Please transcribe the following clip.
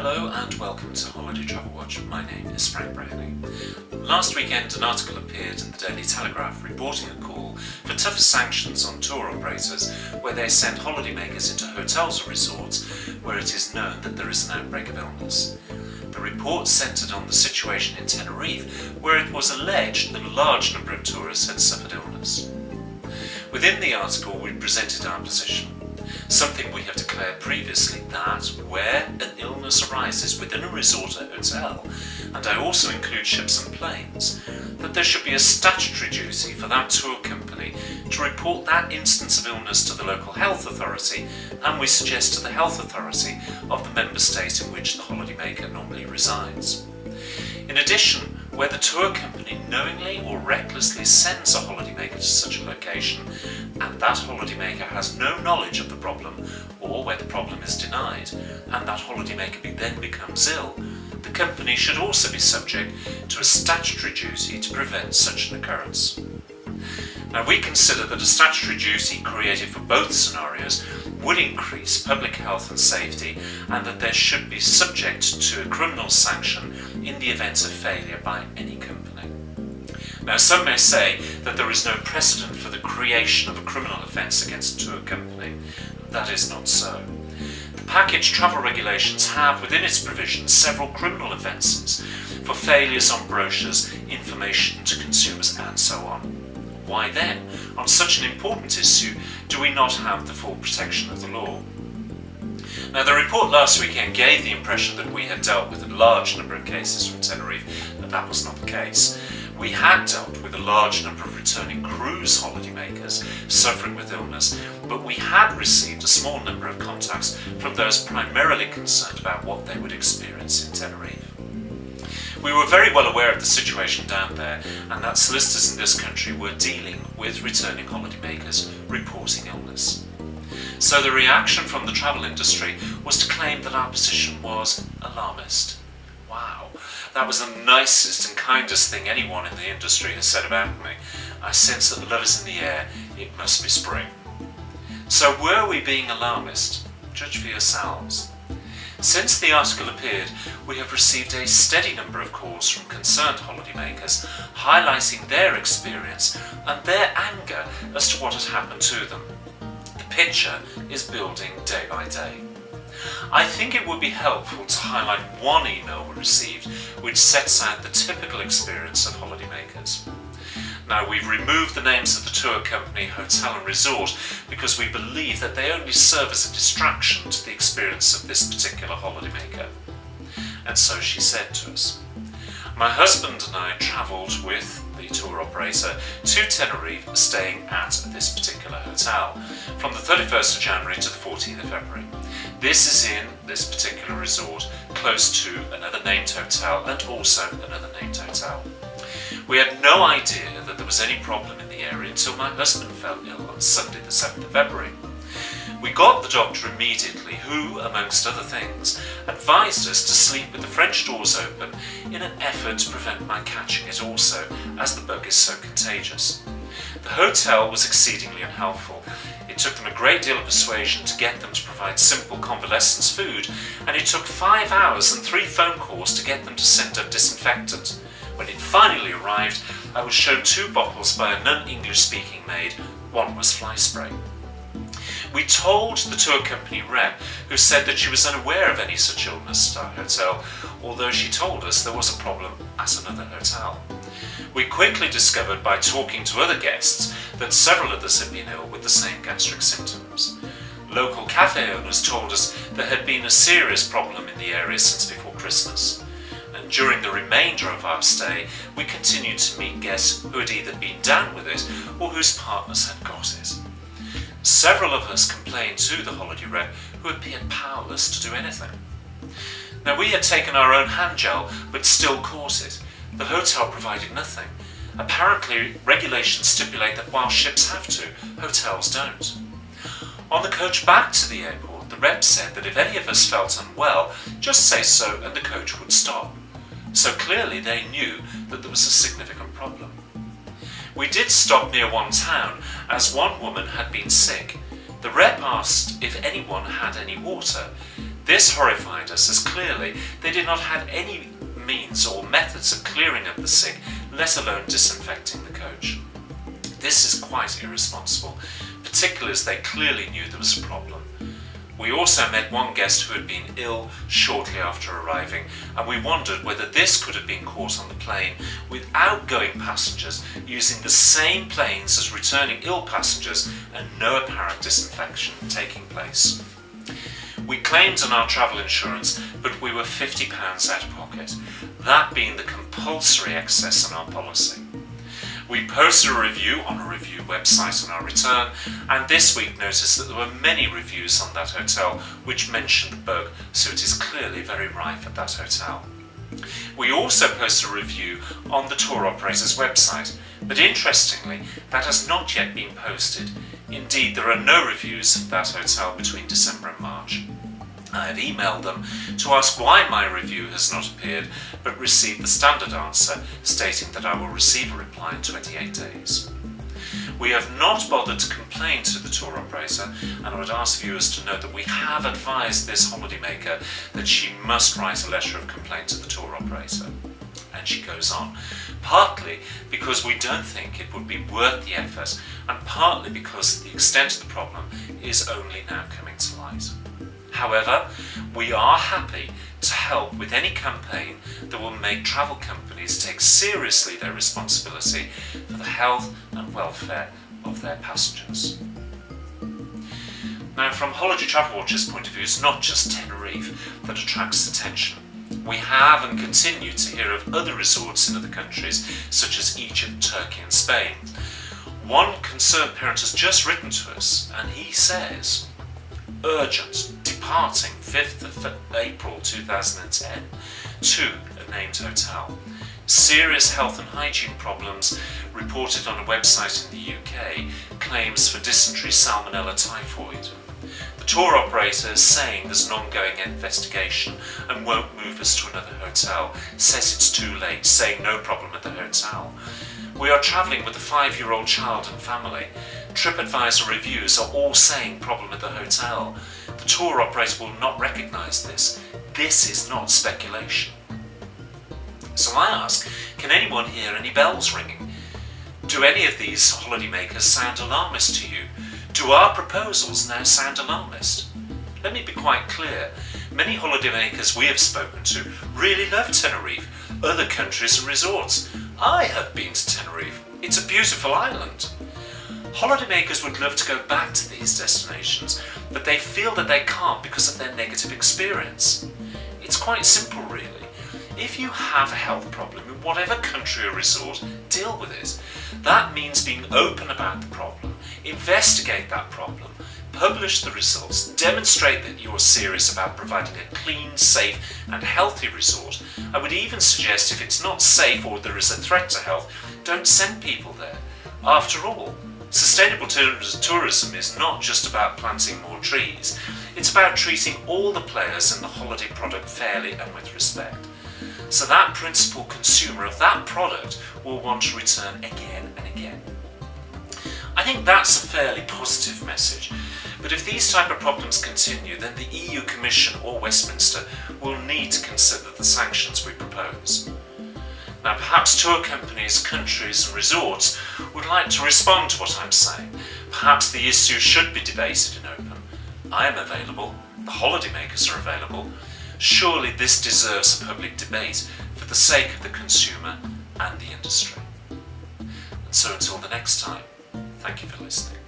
Hello and welcome to Holiday Travel Watch. My name is Frank Brehney. Last weekend an article appeared in the Daily Telegraph reporting a call for tougher sanctions on tour operators where they send holidaymakers into hotels or resorts where it is known that there is an outbreak of illness. The report centred on the situation in Tenerife where it was alleged that a large number of tourists had suffered illness. Within the article we presented our position. Something we have declared previously, that where an illness arises within a resort or hotel, and I also include ships and planes, that there should be a statutory duty for that tour company to report that instance of illness to the local health authority, and we suggest to the health authority of the member state in which the holidaymaker normally resides. In addition, where the tour company knowingly or recklessly sends a holidaymaker to such a location and that holidaymaker has no knowledge of the problem, or where the problem is denied and that holidaymaker then becomes ill, the company should also be subject to a statutory duty to prevent such an occurrence. Now, we consider that a statutory duty created for both scenarios would increase public health and safety, and that there should be subject to a criminal sanction in the event of failure by any company. Now, some may say that there is no precedent for the creation of a criminal offence against a tour company. That is not so. The package travel regulations have within its provisions several criminal offences for failures on brochures, information to consumers and so on. Why then, on such an important issue, do we not have the full protection of the law? Now, the report last weekend gave the impression that we had dealt with a large number of cases from Tenerife, but that was not the case. We had dealt with a large number of returning cruise holidaymakers suffering with illness, but we had received a small number of contacts from those primarily concerned about what they would experience in Tenerife. We were very well aware of the situation down there, and that solicitors in this country were dealing with returning holidaymakers reporting illness. So the reaction from the travel industry was to claim that our position was alarmist. Wow, that was the nicest and kindest thing anyone in the industry has said about me. I sense that love is in the air, it must be spring. So were we being alarmist? Judge for yourselves. Since the article appeared, we have received a steady number of calls from concerned holidaymakers highlighting their experience and their anger as to what had happened to them. The picture is building day by day. I think it would be helpful to highlight one email we received which sets out the typical experience of holidaymakers. Now, we've removed the names of the tour company, hotel and resort because we believe that they only serve as a distraction to the experience of this particular holidaymaker. And so she said to us, "My husband and I travelled with the tour operator to Tenerife, staying at this particular hotel from the 31st of January to the 14th of February. This is in this particular resort, close to another named hotel and also another named hotel. We had no idea that there was any problem in the area until my husband fell ill on Sunday the 7th of February. We got the doctor immediately who, amongst other things, advised us to sleep with the French doors open in an effort to prevent my catching it also, as the bug is so contagious. The hotel was exceedingly unhelpful. It took them a great deal of persuasion to get them to provide simple convalescence food, and it took 5 hours and 3 phone calls to get them to send up disinfectant. When it finally arrived, I was shown 2 bottles by a non-English speaking maid. One was fly spray. We told the tour company rep, who said that she was unaware of any such illness at our hotel, although she told us there was a problem at another hotel. We quickly discovered by talking to other guests that several others had been ill with the same gastric symptoms. Local cafe owners told us there had been a serious problem in the area since before Christmas. And during the remainder of our stay, we continued to meet guests who had either been down with it or whose partners had got it. Several of us complained to the holiday rep, who appeared powerless to do anything. Now, we had taken our own hand gel but still caught it. The hotel provided nothing. Apparently, regulations stipulate that while ships have to, hotels don't. On the coach back to the airport, the rep said that if any of us felt unwell, just say so and the coach would stop. So clearly they knew that there was a significant problem. We did stop near one town, as one woman had been sick. The rep asked if anyone had any water. This horrified us, as clearly they did not have any means or methods of clearing up the sick, let alone disinfecting the coach. This is quite irresponsible, particularly as they clearly knew there was a problem. We also met one guest who had been ill shortly after arriving, and we wondered whether this could have been caught on the plane with outgoing passengers using the same planes as returning ill passengers and no apparent disinfection taking place. We claimed on our travel insurance, but we were £50 out of pocket, that being the compulsory excess in our policy. We posted a review on a review website on our return, and this week noticed that there were many reviews on that hotel which mentioned the bug, so it is clearly very rife at that hotel. We also posted a review on the tour operator's website, but interestingly, that has not yet been posted. Indeed, there are no reviews of that hotel between December and March. I have emailed them to ask why my review has not appeared, but received the standard answer stating that I will receive a reply in 28 days. We have not bothered to complain to the tour operator, and I would ask viewers to note that we have advised this holidaymaker that she must write a letter of complaint to the tour operator. And she goes on, partly because we don't think it would be worth the effort, and partly because the extent of the problem is only now coming to light. However, we are happy to help with any campaign that will make travel companies take seriously their responsibility for the health and welfare of their passengers. Now, from Holiday Travel Watch's point of view, it's not just Tenerife that attracts attention. We have and continue to hear of other resorts in other countries, such as Egypt, Turkey and Spain. One concerned parent has just written to us, and he says, urgent, departing 5th of April 2010 to a named hotel. Serious health and hygiene problems reported on a website in the UK, claims for dysentery, salmonella, typhoid. The tour operator is saying there's an ongoing investigation and won't move us to another hotel, says it's too late, saying no problem at the hotel. We are travelling with a 5-year-old child and family. TripAdvisor reviews are all saying problem at the hotel. The tour operator will not recognise this. This is not speculation. So I ask, can anyone hear any bells ringing? Do any of these holidaymakers sound alarmist to you? Do our proposals now sound alarmist? Let me be quite clear. Many holidaymakers we have spoken to really love Tenerife, other countries and resorts. I have been to Tenerife. It's a beautiful island. Holidaymakers would love to go back to these destinations, but they feel that they can't because of their negative experience. It's quite simple, really. If you have a health problem in whatever country or resort, deal with it. That means being open about the problem, investigate that problem, publish the results, demonstrate that you're serious about providing a clean, safe and healthy resort. I would even suggest if it's not safe or there is a threat to health, don't send people there. After all, sustainable tourism is not just about planting more trees, it's about treating all the players in the holiday product fairly and with respect. So that principal consumer of that product will want to return again and again. I think that's a fairly positive message, but if these type of problems continue, then the EU Commission or Westminster will need to consider the sanctions we propose. Now perhaps tour companies, countries and resorts would like to respond to what I'm saying. Perhaps the issue should be debated in open. I am available, the holidaymakers are available. Surely this deserves a public debate for the sake of the consumer and the industry. And so until the next time, thank you for listening.